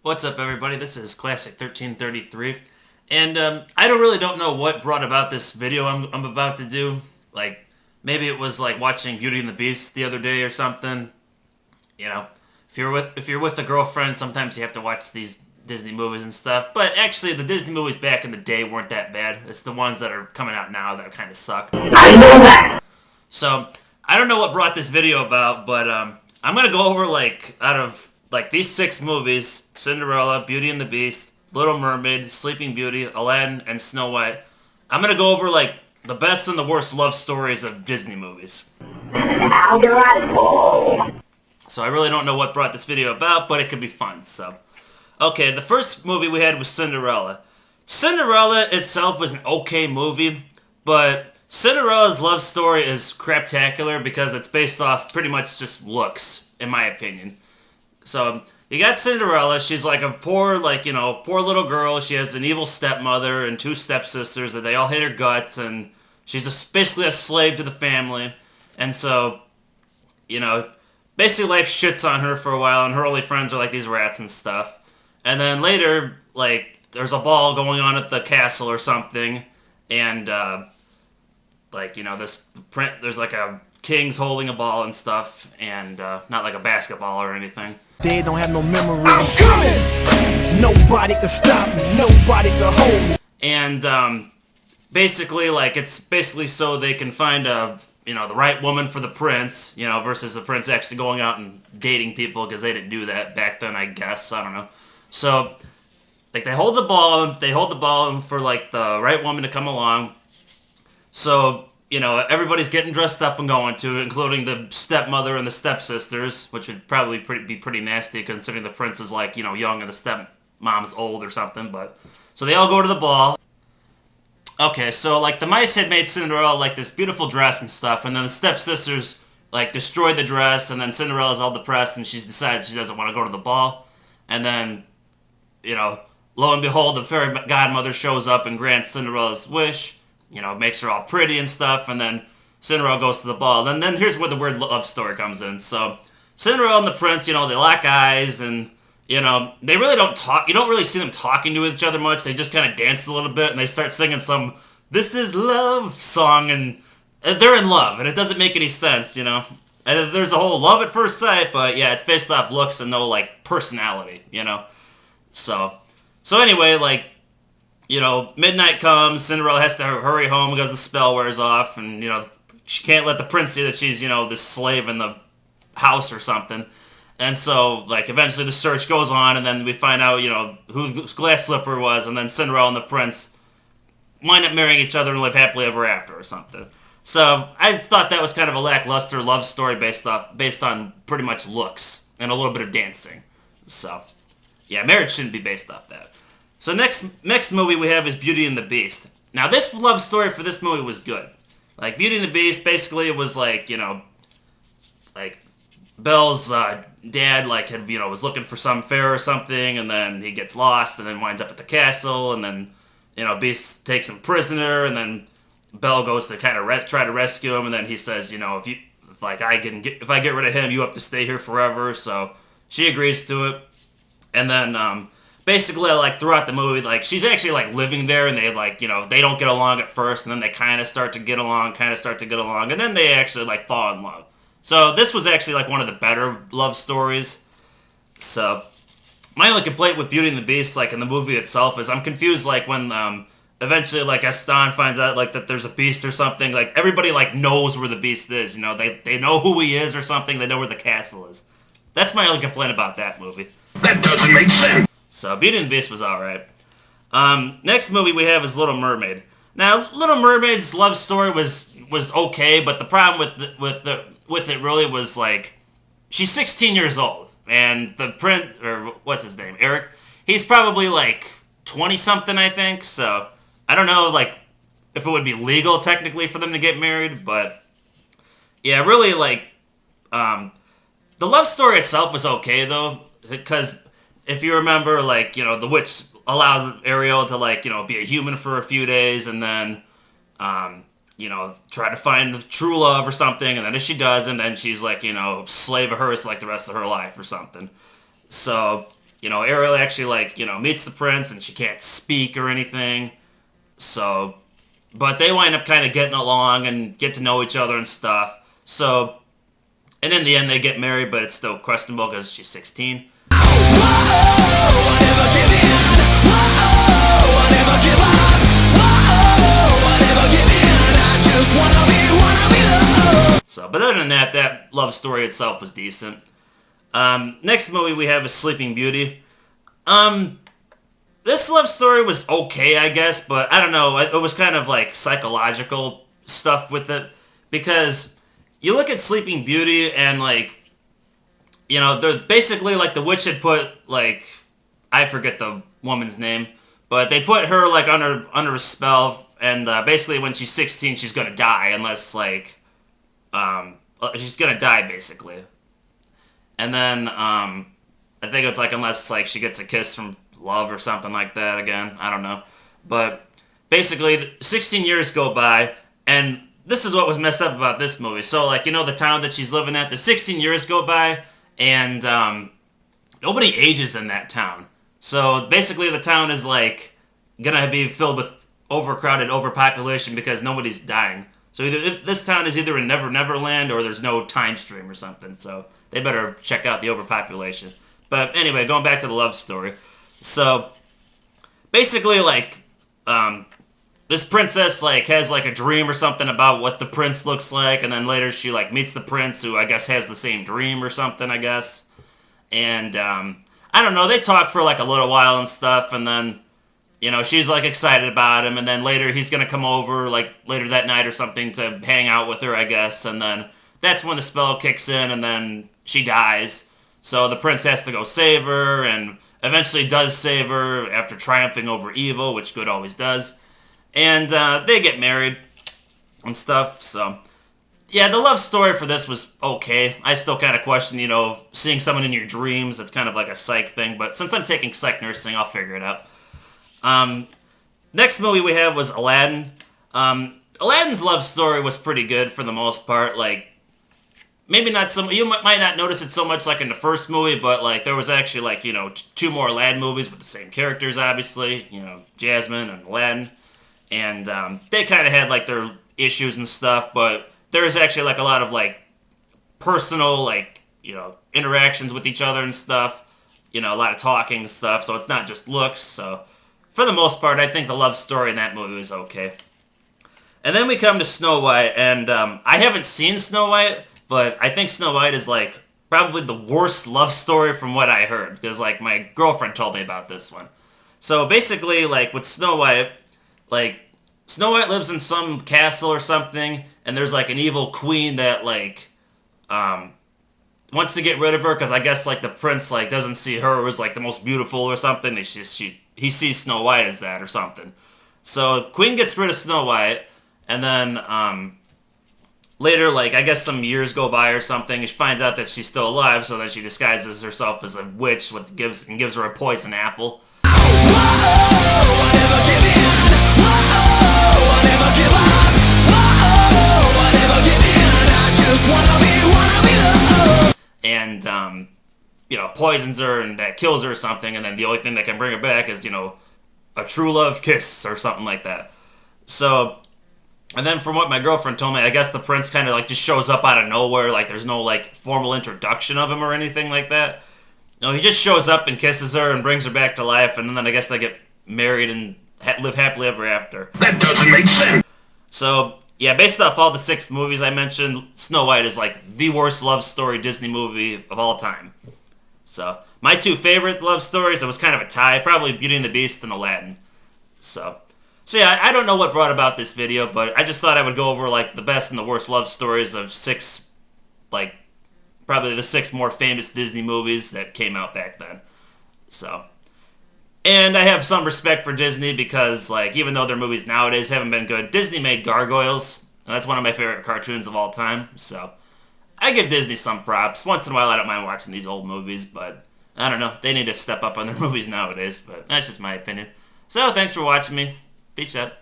What's up, everybody? This is Classic 1333, and I don't know what brought about this video I'm about to do. Like, maybe it was like watching Beauty and the Beast the other day or something. You know, if you're with a girlfriend, sometimes you have to watch these Disney movies and stuff. But actually, the Disney movies back in the day weren't that bad. It's the ones that are coming out now that kind of suck. So I don't know what brought this video about, but I'm gonna go over like out of like these six movies: Cinderella, Beauty and the Beast, Little Mermaid, Sleeping Beauty, Aladdin, and Snow White. I'm gonna go over like the best and the worst love stories of Disney movies. So I really don't know what brought this video about, but it could be fun. So, okay, the first movie we had was Cinderella. Cinderella itself was an okay movie, but Cinderella's love story is craptacular because it's based off pretty much just looks, in my opinion. So, you got Cinderella. She's like a poor, poor little girl. She has an evil stepmother and two stepsisters that they all hate her guts, and she's basically a slave to the family. And so, basically life shits on her for a while, and her only friends are like these rats and stuff. And then later, like, there's a ball going on at the castle or something, and, there's like a king's holding a ball and stuff, and not like a basketball or anything. They don't have no memory. I'm coming! Nobody can stop me. Nobody can hold me. And basically, like, it's basically so they can find the right woman for the prince, versus the prince actually going out and dating people because they didn't do that back then, I guess. I don't know. So, like, they hold the ball for like the right woman to come along. So, everybody's getting dressed up and going to it, including the stepmother and the stepsisters, which would probably be pretty nasty considering the prince is like, young and the stepmom's old or something. But so they all go to the ball. Okay, so like the mice had made Cinderella like this beautiful dress and stuff, and then the stepsisters like destroyed the dress, and then Cinderella's all depressed and she's decided she doesn't want to go to the ball. And then, lo and behold, the fairy godmother shows up and grants Cinderella's wish. Makes her all pretty and stuff, and then Cinderella goes to the ball. And then here's where the weird love story comes in. So, Cinderella and the prince, they lock eyes, and, they really don't talk. You don't really see them talking to each other much. They just kind of dance a little bit, and they start singing some "This Is Love" song, and they're in love, and it doesn't make any sense, And there's a whole love at first sight, but yeah, it's based off looks and no, like, personality, So anyway, like, midnight comes, Cinderella has to hurry home because the spell wears off, and, she can't let the prince see that she's, this slave in the house or something. And so, like, eventually the search goes on, and then we find out, who Glass Slipper was, and then Cinderella and the prince wind up marrying each other and live happily ever after or something. So, I thought that was kind of a lackluster love story based on pretty much looks and a little bit of dancing. So, yeah, marriage shouldn't be based off that. So next movie we have is Beauty and the Beast. Now this love story for this movie was good. Like Beauty and the Beast, basically it was like, like Belle's dad was looking for some fair or something, and then he gets lost and then winds up at the castle, and then Beast takes him prisoner, and then Belle goes to kind of try to rescue him, and then he says, if I get rid of him, you have to stay here forever. So she agrees to it, and then basically, like, throughout the movie, like, she's actually, like, living there, and they, like, they don't get along at first, and then they kind of start to get along, and then they actually, like, fall in love. So, this was actually, like, one of the better love stories. So, my only complaint with Beauty and the Beast, like, in the movie itself is I'm confused, like, when, eventually, like, Gaston finds out, like, that there's a beast or something, like, everybody, like, knows where the beast is, they know who he is or something, they know where the castle is. That's my only complaint about that movie. That doesn't make sense. So, Beauty and the Beast was alright. Next movie we have is Little Mermaid. Now, Little Mermaid's love story was okay, but the problem with it really was, like, she's 16 years old, and the prince, or what's his name, Eric, he's probably, like, 20-something, I think, so I don't know, like, if it would be legal, technically, for them to get married, but, yeah, really, like, the love story itself was okay, though, because if you remember, like, the witch allowed Ariel to, like, be a human for a few days, and then, try to find the true love or something, and then if she does, and then she's, like, slave of hers, like, the rest of her life or something. So, Ariel actually, like, meets the prince, and she can't speak or anything. So, but they wind up kind of getting along and get to know each other and stuff. So, and in the end, they get married, but it's still questionable because she's 16. So, but other than that, that love story itself was decent. Next movie we have is Sleeping Beauty. This love story was okay, I guess, but I don't know. It was kind of like psychological stuff with it, because you look at Sleeping Beauty and, like, they're basically like the witch had put, like, I forget the woman's name, but they put her, like, under a spell, and basically when she's 16 she's gonna die unless, like, she's gonna die basically. And then I think it's like unless, like, she gets a kiss from love or something like that again. I don't know. But basically 16 years go by, and this is what was messed up about this movie. So, like, the town that she's living at, the 16 years go by, and nobody ages in that town. So basically the town is, like, gonna be filled with overcrowded overpopulation because nobody's dying. So this town is either in Never Never Land or there's no time stream or something. So they better check out the overpopulation. But anyway, going back to the love story. So basically, like, this princess, like, has, like, a dream or something about what the prince looks like, and then later she, like, meets the prince, who I guess has the same dream or something, I guess. And I don't know, they talk for, like, a little while and stuff, and then she's, like, excited about him, and then later he's gonna come over, like, later that night or something to hang out with her, I guess, and then that's when the spell kicks in, and then she dies. So the prince has to go save her, and eventually does save her after triumphing over evil, which good always does. And they get married and stuff, so yeah, the love story for this was okay. I still kind of question, seeing someone in your dreams. It's kind of like a psych thing, but since I'm taking psych nursing, I'll figure it out. Next movie we have was Aladdin. Aladdin's love story was pretty good for the most part. Like, maybe not some. You might not notice it so much like in the first movie, but, like, there was actually, like, two more Aladdin movies with the same characters, obviously. Jasmine and Aladdin, and they kind of had, like, their issues and stuff, but there's actually, like, a lot of, like, personal, like, interactions with each other and stuff. A lot of talking and stuff. So it's not just looks. So for the most part, I think the love story in that movie was okay. And then we come to Snow White, and I haven't seen Snow White, but I think Snow White is, like, probably the worst love story from what I heard, because, like, my girlfriend told me about this one. So basically, like, with Snow White, like, Snow White lives in some castle or something, and there's, like, an evil queen that, like, wants to get rid of her, because I guess, like, the prince, like, doesn't see her as, like, the most beautiful or something. He sees Snow White as that or something. So Queen gets rid of Snow White, and then later, like, I guess some years go by or something, and she finds out that she's still alive, so then she disguises herself as a witch gives her a poison apple. And poisons her, and that kills her or something, and then the only thing that can bring her back is, a true love kiss or something like that. So, and then from what my girlfriend told me, I guess the prince kind of, like, just shows up out of nowhere, like, there's no, like, formal introduction of him or anything like that. No, he just shows up and kisses her and brings her back to life, and then I guess they get married and live happily ever after. That doesn't make sense. So, yeah, based off all the 6 movies I mentioned, Snow White is, like, the worst love story Disney movie of all time. So, my 2 favorite love stories, it was kind of a tie, probably Beauty and the Beast and Aladdin. So yeah, I don't know what brought about this video, but I just thought I would go over, like, the best and the worst love stories of 6, like, probably the 6 more famous Disney movies that came out back then. So, and I have some respect for Disney because, like, even though their movies nowadays haven't been good, Disney made Gargoyles, and that's one of my favorite cartoons of all time. So I give Disney some props. Once in a while, I don't mind watching these old movies, but I don't know. They need to step up on their movies nowadays, but that's just my opinion. So thanks for watching me. Peace out.